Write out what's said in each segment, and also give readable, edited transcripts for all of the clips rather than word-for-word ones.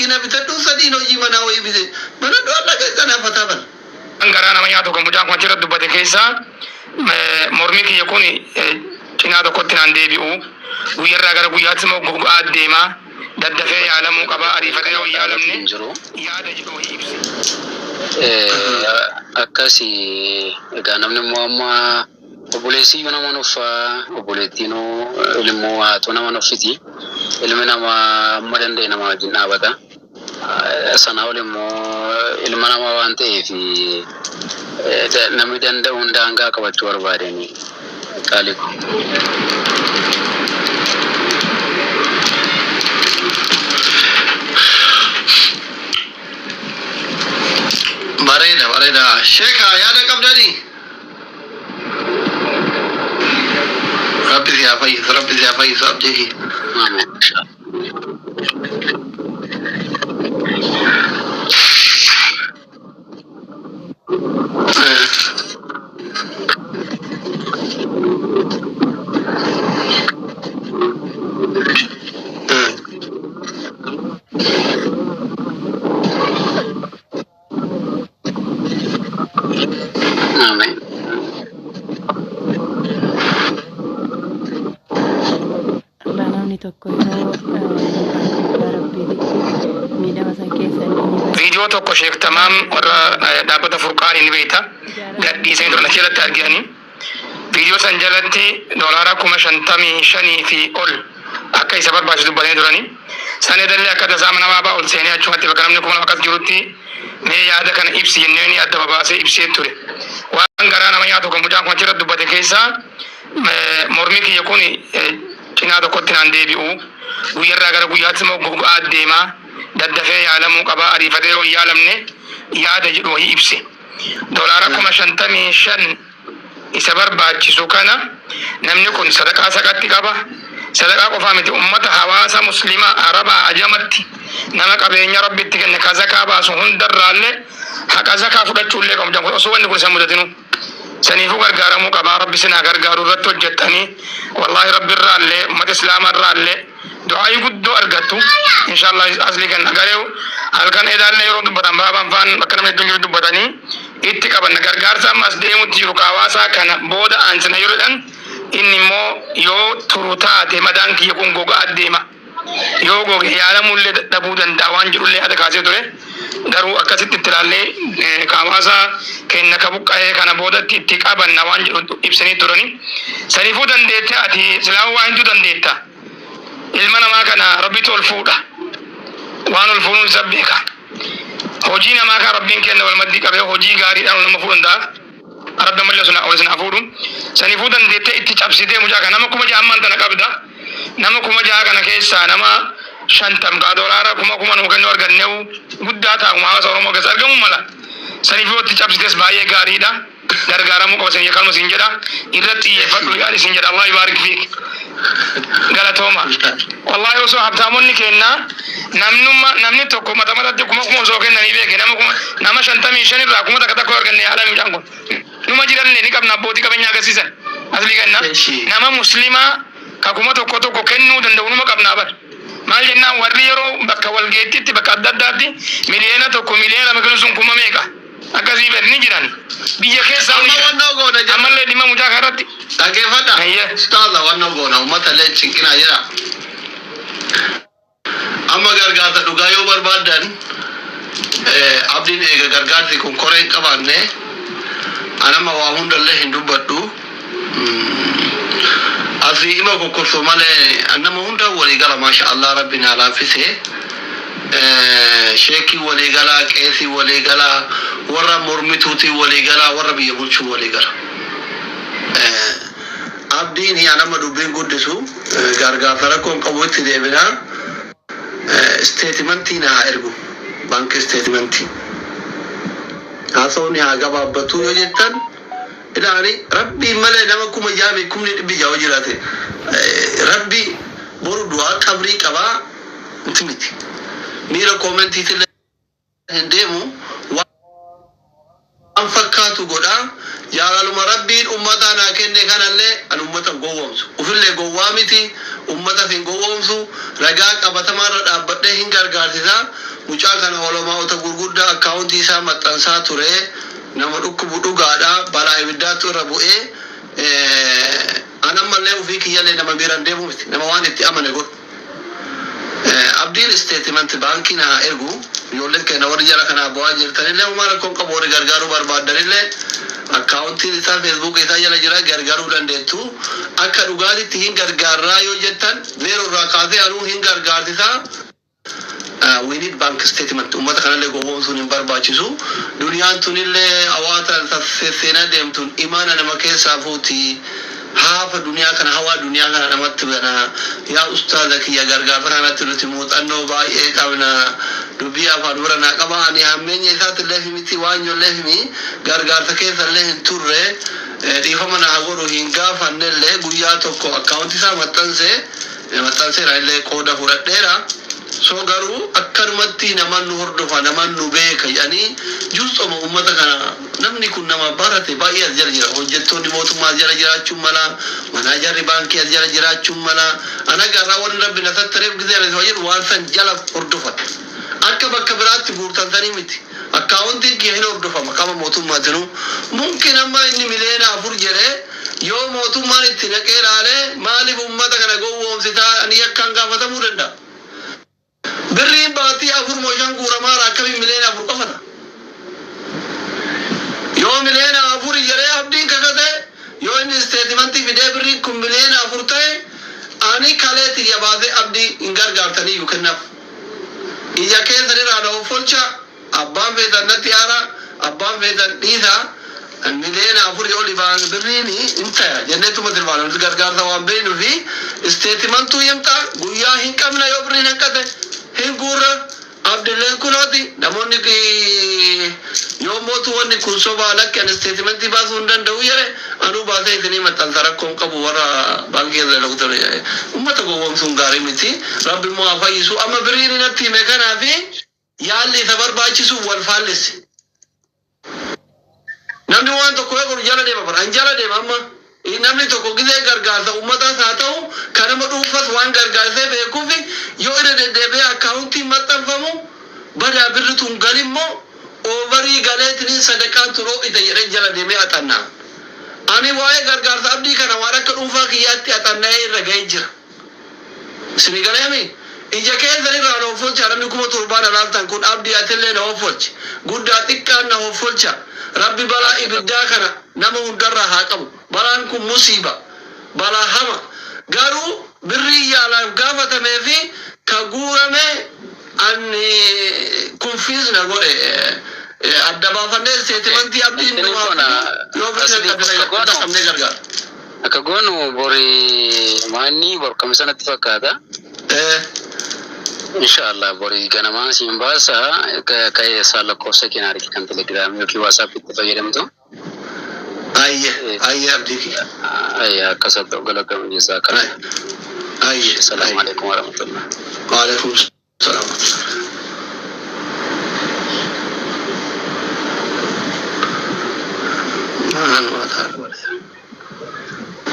makina bitadhu sadino jimana wa ibise mana do alla ke kana fataban angarana ma yato ko mudan ko tira dubbate keessa mormi ki yakuni tina do kotinan debi'u guyarra gara guyati mo go addema daddafe yalamu qaba arifate yo yalamne yaada jido ibse akasi ganamne muamma obulesi yona manufa obuletino ilmu atuna manufiti ilmina ma madande na ma jinna bada sana ulmu ilmana ma wante fi namidanda undanga ka wachwar badeni kaliko bareda sheka ya da kabdani rabbi ya faiz abdihi amin فيديو توكو شيخ تمام ورا دابة فرقان البيتا قدي سيدنا نشيلة تارجاني فيديو سنجلتي دولارا كما شنتمي شني في أول أكاي سبب باش دباني دراني سنة دللي أكاد زامنا ما باول سيني أشوفت بكرامني كمان وقت جروتي مي يادا كان إبسي ينيني أدب باسي إبسي توري وانغرانا ما يادو كمجا كما تيرا دباتي كيسا مرمي كي يكوني tina do kotinan debi'u guyarra gara guyati mo go addema daddafe yalamu qaba arifate yo yalamne yaada jido ibse dolara kuma shantami shan isabar baachisu kana namni kun sadaqa sakatti qaba sadaqa qofa miti ummata hawasa muslima araba ajamatti nama qabeenya rabbitti kenne kazaka baasu hundarralle haqa zaka fudachulle kam jango so wonni kun samudatinu سنيفو غرغارمو قبا ربي سنا غرغارو رتو جتاني والله ربي الرالي امت اسلام الرالي دعاي قدو ارغتو ان شاء الله اصلي كان نغاريو هل كان اذا لي يرد بدن بابا فان بكرم الدنيا دو بدني اتقى بن غرغار سامس ديمو تيرو كواسا كان بودا انسنا يردن اني مو يو تروتا دي مدان كي يكون غوغا اديما يو غوغا يالمول دبودن داوان جرولي ادا كاسي دوله درو أكثر تطلعله كواسا كأن كبوكا كنا بودا تيكابا نوان إبسني تورني سنيفو دنديتا أتي سلام وين دنديتا إلمنا ما كنا ربي تولفودا وانو الفون سبيكا هوجينا ما كان ربين كنا والمدي كبه هوجي غاري أنا المفروض دا رب ملله سنا أول سنا أفودم سنيفو دنديتا إتشابسيته مجاكا نما كم جامان تنا كبدا نما كم جاكا نكيسا نما shantam ga dolara kuma no ganno argannew guddata kuma sawro mo gas argamu mala sanifi wotti chapsites baye garida gargara mo ko sen yakalmo sinjeda irati yefadu yali sinjeda allah barik fik galatoma wallahi uso habtamonni kenna namni to ko mata kuma so kenna ni beke nama shantami shani ra kuma takata ko arganne alami jango numa jiran ne ni kabna boti kabenya gasisan asli kenna nama muslima ka kuma to ko kennu danda unuma kabna bar malina warriero bakka walgeetti bakka addaddaatti miliyeena tokko miliyeena makana sun kuma meeqa akkasii berni jiran biyya keessa amalle dhimma mucaa kanarratti dhageeffadha ustaaza wanna goona ummata illee cinqinaa jira amma gargaarsa dhugaa yoo barbaadan abdiin eega gargaarsi kun koree hin qabaanne anama waa hundallee hin dubbadhu أزي إما كوكسو ماله أنما هوندا وليجالا ما شاء الله ربنا على فيسه شيكي وليجالا كيسي وليجالا ورا مرمتوتي وليجالا ورا بيبوشو وليجالا abdiin yaanama dubbiin guddisu gargaafara kun qabuutti deebinaa statementii na ergu bank statementii haasawni haa gabaabbatu yoo jettan ilaani rabbi malee nama kuma jaami kumni dhibbi jawo jiraate rabbi boru du'aa qabrii qabaa intimiti miira koomentiitti hin deemu waan fakkaatu godhaa jaalaluma rabbiin ummataa naa kenne kanallee an ummata gowwomsu ufillee gowwaa miti ummata fin gowwomsu ragaa qabatamarra dhaabbadhee hin gargaarsisa mucaa kana olomaa'ota gurguddaa akkaawuntii isaa maxxansaa ture nama dhukkubu dhugaadha balaa ibiddaatu irra bu'ee anammallee ufii kiyyallee nama biraan deemu miti nama waan itti amane godhu abdiin statement baankii na ergu ijoolleen keenya warri jala kanaa bu'aa jirtanillee uumaa rakkoon qabu warri gargaaruu barbaadanillee akkaawuntiin isaa feesbuuk isaa jala jira gargaaruu dandeettu akka dhugaatitti hin gargaarraa yoo jettan zeeroo irraa kaasee anuu hin gargaarsisaa we need bank statement ummata kanallee gowwoomsuun hin barbaachisu duniyaan tunillee hawaasa seenaa deemtuun imaana nama keessaa fuuti hafa duniyaa kana hawa duniyaa kana namatti bana yaa ustaaza kiyya gargaarsa kanatti nuti muuxannoo baay'ee qabna dubbii afaan barana qabaani hammeenya isaatti miti waan jollee himi gargaarsa keessallee hin turre dhiifama na godhu hin gaafannellee guyyaa tokko akkaawuntii isaa maxxanseera illee qooda fudhadheera so garuu akkanumatti naman nu hordofa naman nu beeka jedhanii juustoma ummata kana namni kun nama barate baay'ee as jala jira hojjettoonni mootummaa as jala jiraachuun mala manaajarri baankii as jala jiraachuun mala ana garraa warri rabbi na sattareef gisee jedhu waan san jala hordofan akka bakka biraatti guurtantanii miti akkaawuntiin kee hin hordofama qaba mootummaatinu mumkin amma inni miliyoona 4 jedhee yoo mootummaan itti naqee laalee maaliif ummata kana gowwoomsitaa ani akkaan gaafatamuu danda'a birriin baatii 4 mooshan guuramaa akkamiin miliyoona 4 qofata yoo miliyoona 4 jedhee abdiin kakate yoo inni statementii fidee birriin kun miliyoona 4 ta'e ani kaleetti yabaatee abdii hin gargaartanii yuu kennaaf ija keessan irraa na offolcha abbaan feetan natti aara abbaan feetan dhiisa miliyoona 4 oli baan birriini intaya jenneetuma tilmaanamti gargaarsa waan beenu fi statementuu himta guyyaa hin qabna yoo birriin hanqate hin guurra abdilleen kunooti namoonni yoo mootu wanni kun sobaa lakkan statementii baasuu hin danda'u jedhe anuu baasee isinii maxxansa rakkoon qabu warra baankii irra doktor ummata gowwoomsuun gaarii miti rabbi immoo haa fayyisu amma birriin natti hime kanaa fi yaalli isa barbaachisu wal faallisi namni waan tokko eeguun jala deema bara an jala deema amma namni tokko gisee gargaarsa ummataas haa ta'u kanama dhuunfas waan gargaarsee beekuufi yoo irra deddeebi'ee akkaawuntiin maxxanfamu badaa birrituun galimmoo oovarii galeetiniin sadaqaan turoo ita jedhee jala deemee axannaa ani waa'ee gargaarsa abdii kana waan akka dhuunfaa kiyyaatti axanna'ee irra ga'ee jira isinii galeemi ija keessan irraa na offolcha namni 7,000 alaaltan kun abdii atillee na offolchi guddaa xiqqaan na offolcha rabbi balaa ibiddaa kana nama hundarraa haa qabu balaan kun musiiba balaa hama garuu birrii yaalaan gaafatamee fi ka guurame ani kunfiis na godhe adda baafannee statementii abdiin yoo birrii gargaara akka goonu borii maanni bor kamisanatti fakkaata inshallah borii ganamaa siin baasa ka'ee saala kosa kinaari kan telegram yookiin whatsapp itti fayyadamtu ayye abdiki ayye akkasatti galakam jazaaka ayye assalamu alaikum warahmatullahi wa alaikum assalam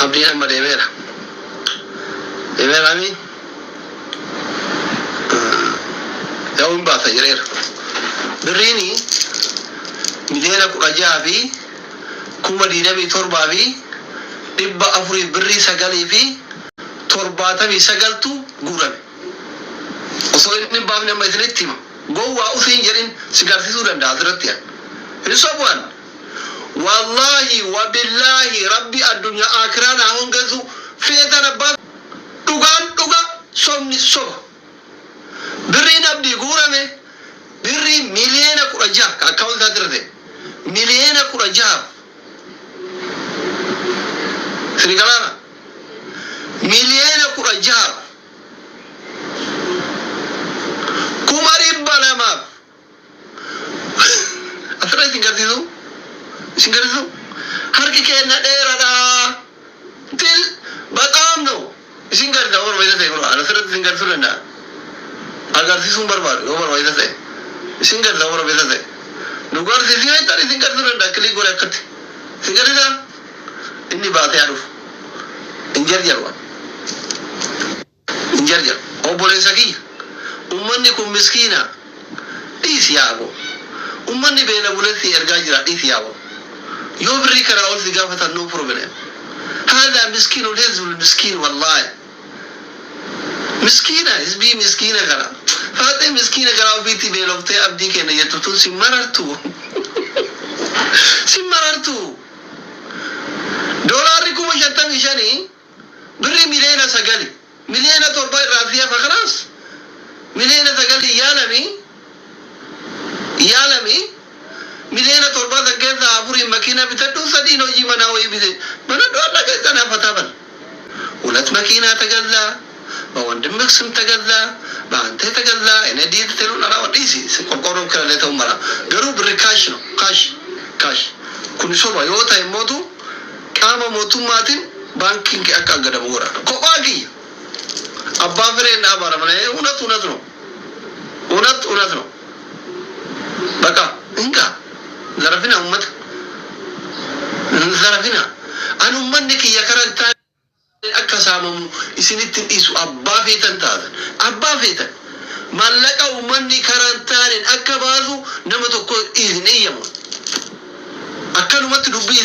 abdi amma deemeera mi yaa'uun baasa jireera birriini miliyoona 16 fi 27,000 fi 400 birrii 9 fi 79 guurame osoo inni baafne amma isinitti hima gowwaa ufiin jedhin si garsiisuu danda'a asirratti hin sobu'an wallahi wa billahi rabbi addunyaa akhiraa naa hongeessu feetan abbaa dhugaa sobni soba birriin abdii guurame birrii miliyoona 16 akkaawuntii isaa dirte miliyoona 16 sirigalaana miliyoona 16 kuma 200 asirra isin garsiisu harki keenna dheeradha til baqaam no isin garda warra isa ta'e asirratti isin garsiisuu danda'a agarsiisuun barbaadu yoo barbaachisa ta'e isin garda warra isa ta'e nu garsiisuu yoo ta'e isin garsiisuu danda'a kilii godhe akkatti isin garsiisa inni baatee aduuf hin jarjarwa jarjar obboleessa kiyya ummanni kun miskiina dhiisi yaabo ummanni beela buletti ergaa jira dhiisi yaabo yoo birrii karaa ol si gaafatan no problem هذا مسكين الحزب المسكين والله مسكينة حزبي مسكينة كرا فاتي مسكينة كرا وبيتي بيلوفتي أبدي كنا يتوتون سمررتو سمررتو دولار ريكو مشانتا مشاني بري ملينا سقالي ملينا ترباي رافيا فخلاص ملينا سقالي يالمي ملينا تربا سقال أبوري مكينة بتدو سدينو جيمانا ويبدي منا دولا كيسانا فتابل ولت مكينة تقلا بوندمك سم تقلا بانت تقلا إن دي تلون على وديسي سكوكورم كلا لتومرا قرب ركاش نو كاش كن سوبا يوتا يموتو كاما موتو ماتين بانكين كي أكا قدام ورا كوباكي أبا فرين أبارا منه ونت نو بكا إنكا زرفنا أمت زرفنا أنا أمنك يا كرنتان أكسامم إسنتين إسو أبا فيتن تاذ أبا فيتن مالك أمني كرنتان أكبازو نمتو كو إذن إيامون أكلمت دبي